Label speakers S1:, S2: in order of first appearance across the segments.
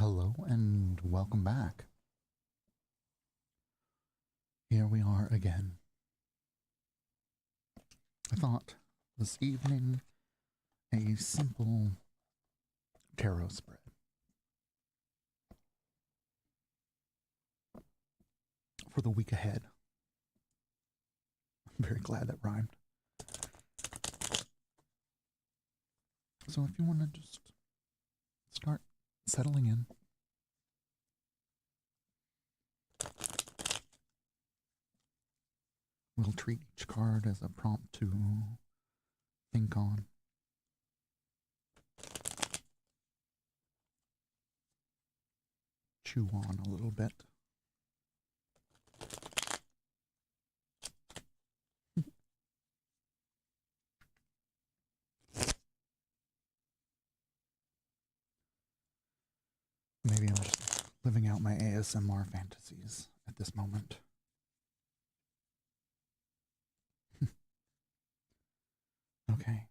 S1: Hello and welcome back. Here we are again. I thought this evening a simple tarot spread for the week ahead. I'm very glad that rhymed. So if you want to just start settling in. We'll treat each card as a prompt to think on. Chew on a little bit. Maybe I'm just living out my ASMR fantasies at this moment. Okay.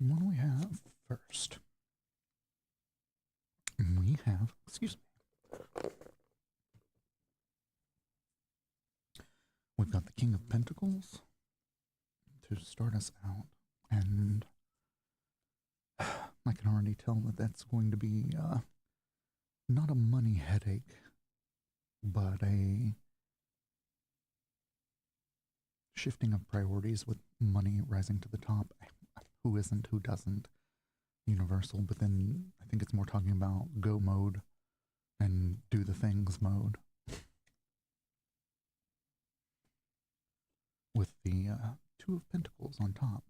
S1: What do we have first? We have, excuse me. We've got the King of Pentacles to start us out, and I can already tell that that's going to be not a money headache, but a shifting of priorities with money rising to the top. Who isn't, who doesn't, universal, but then I think it's more talking about go mode and do the things mode. With the Two of Pentacles on top.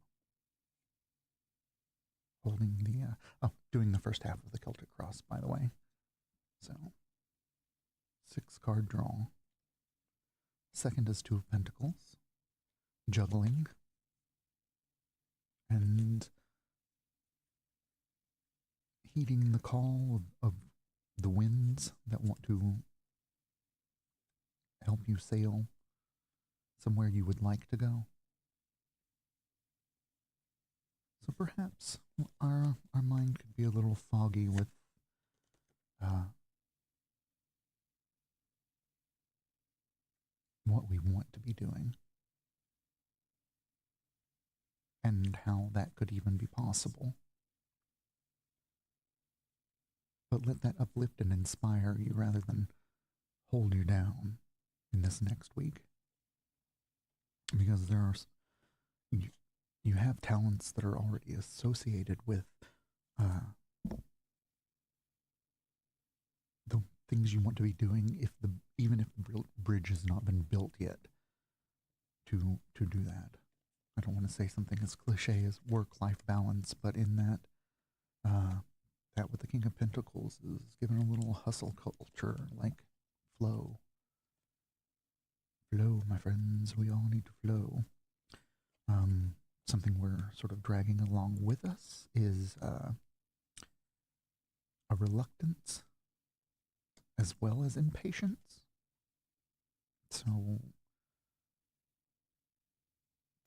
S1: Holding the, doing the first half of the Celtic Cross, by the way. So, 6-card draw. Second is Two of Pentacles. Juggling. And heeding the call of the winds that want to help you sail somewhere you would like to go. So perhaps our mind could be a little foggy with what we want to be doing and how that could even be possible. But let that uplift and inspire you rather than hold you down in this next week. Because there are, you have talents that are already associated with the things you want to be doing, even if the bridge has not been built yet to do that. I don't want to say something as cliche as work-life balance, but in that that with the King of Pentacles is given a little hustle culture, like flow. Flow, my friends, we all need to flow. Something we're sort of dragging along with us is a reluctance as well as impatience. So,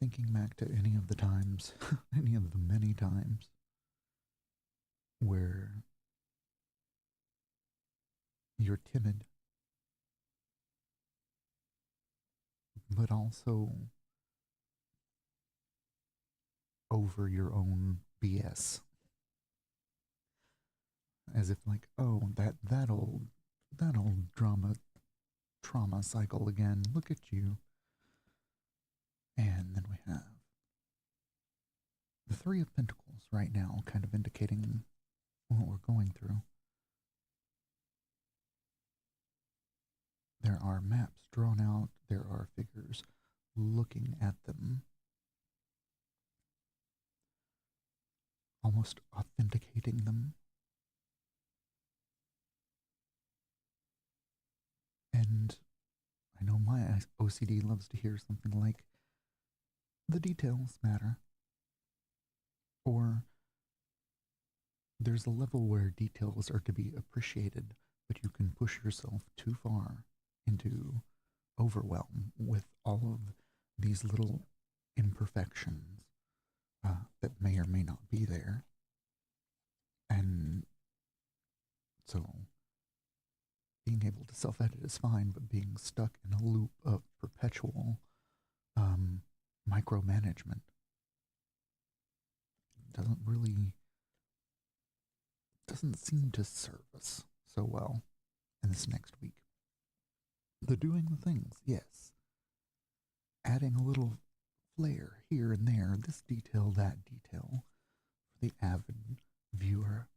S1: thinking back to any of the times, any of the many times where you're timid, but also over your own BS. As if like, oh, that old trauma cycle again. Look at you. And then we have the Three of Pentacles right now, kind of indicating what we're going through. There are maps drawn out. There are figures looking at them, almost authenticating them. And I know my OCD loves to hear something like, the details matter. Or there's a level where details are to be appreciated, but you can push yourself too far into overwhelm with all of these little imperfections that may or may not be there. And so being able to self edit is fine, but being stuck in a loop of perpetual micromanagement doesn't seem to serve us so well in this next week. The doing the things, yes. Adding a little flair here and there, this detail, that detail, for the avid viewer.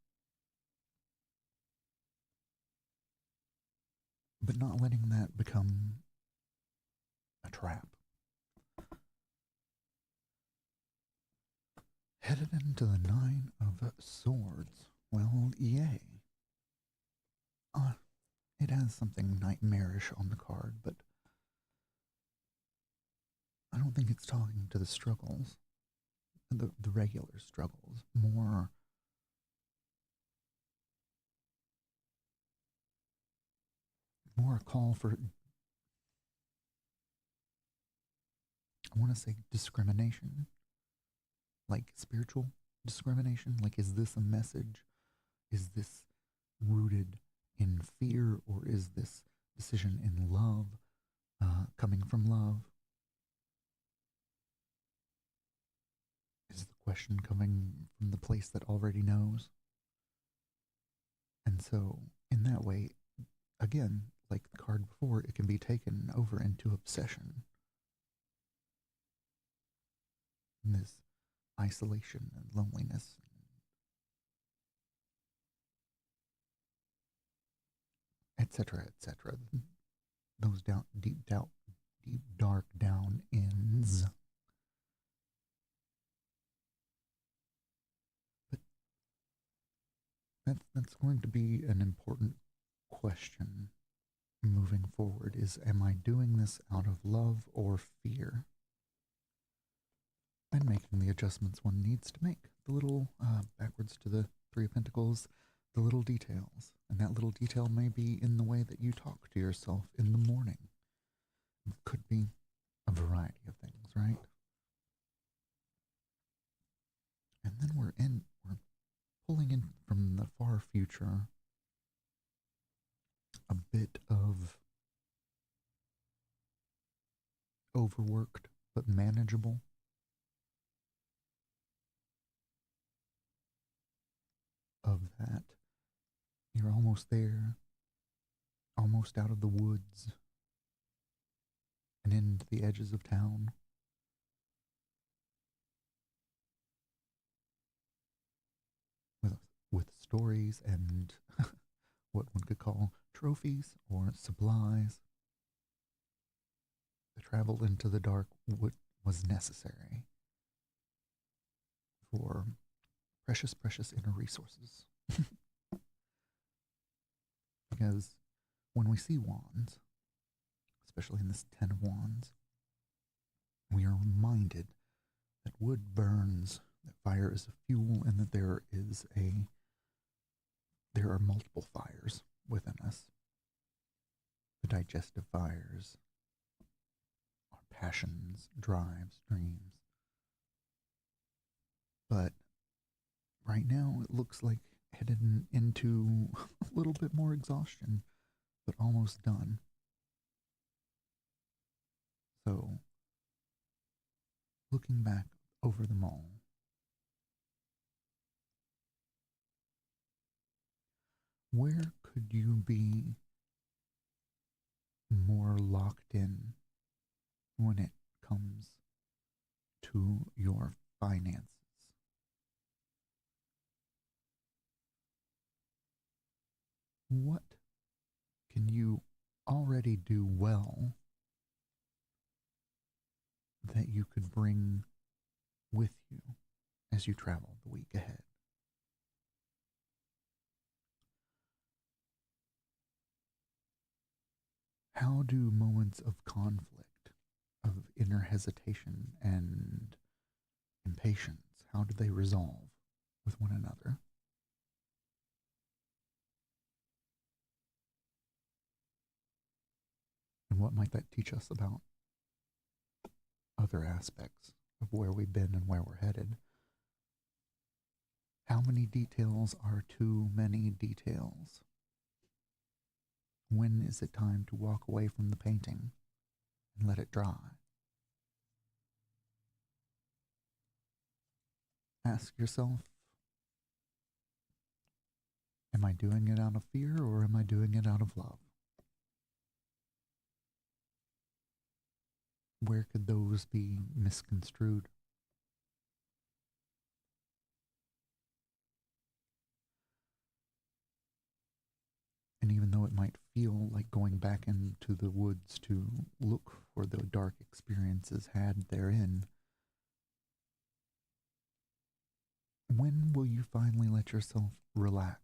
S1: But not letting that become a trap. Headed into the Nine of Swords. Well, yay. It has something nightmarish on the card, but I don't think it's talking to the struggles, the regular struggles. More a call for, I want to say, discrimination, like spiritual discrimination. Like, is this a message? Is this rooted in fear, or is this decision in love, coming from love? Is the question coming from the place that already knows? And so, in that way, again, like the card before, it can be taken over into obsession. And this isolation and loneliness, etc., etc. Those deep dark down ends. But that's going to be an important question moving forward. Is, am I doing this out of love or fear? And making the adjustments one needs to make. The little, backwards to the Three of Pentacles, the little details. And that little detail may be in the way that you talk to yourself in the morning. It could be a variety of things, right? And then we're pulling in from the far future a bit of overworked but manageable. Of that, you're almost there, almost out of the woods and into the edges of town. With stories and what one could call trophies or supplies. The travel into the dark was necessary for precious, precious inner resources. Because when we see wands, especially in this Ten of Wands, we are reminded that wood burns, that fire is a fuel, and that there are multiple fires within us. The digestive fires, our passions, drives, dreams. But right now it looks like headed into a little bit more exhaustion, but almost done. So, looking back over them all, where could you be more locked in when it comes to your finances? What can you already do well that you could bring with you as you travel the week ahead? How do moments of conflict, of inner hesitation and impatience, how do they resolve with one another? And what might that teach us about other aspects of where we've been and where we're headed? How many details are too many details? When is it time to walk away from the painting and let it dry? Ask yourself, am I doing it out of fear or am I doing it out of love? Where could those be misconstrued? And even though it might feel like going back into the woods to look for the dark experiences had therein, when will you finally let yourself relax?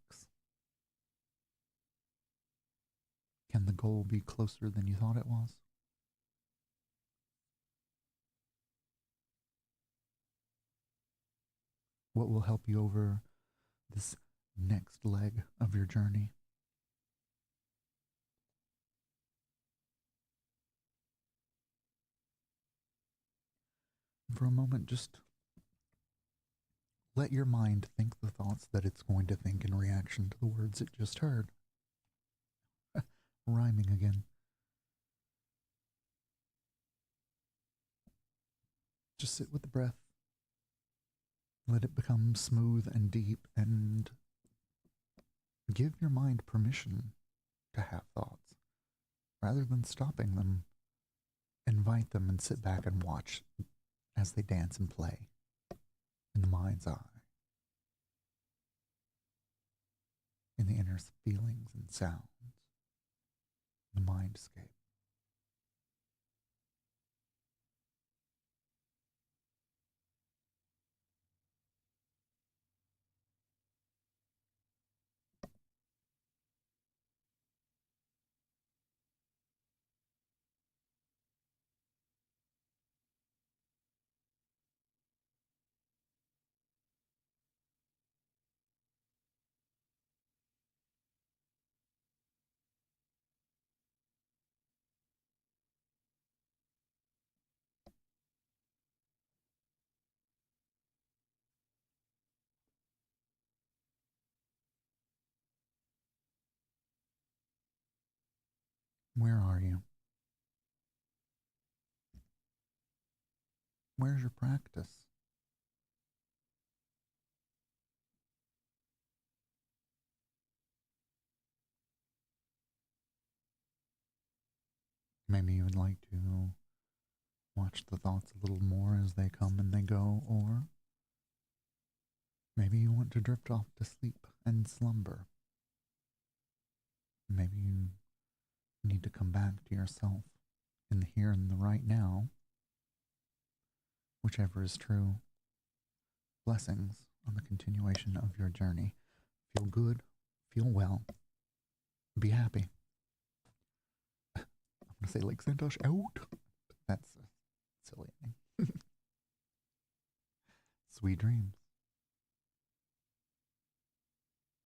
S1: Can the goal be closer than you thought it was? What will help you over this next leg of your journey? For a moment, just let your mind think the thoughts that it's going to think in reaction to the words it just heard. Rhyming again. Just sit with the breath. Let it become smooth and deep, and give your mind permission to have thoughts. Rather than stopping them, invite them and sit back and watch as they dance and play in the mind's eye, in the inner feelings and sounds, the mindscape. Where are you? Where's your practice? Maybe you would like to watch the thoughts a little more as they come and they go, or maybe you want to drift off to sleep and slumber. Maybe you need to come back to yourself in the here and the right now. Whichever is true. Blessings on the continuation of your journey. Feel good, feel well, be happy. I'm going to say Lake Santosh out. That's a silly thing. Sweet dreams.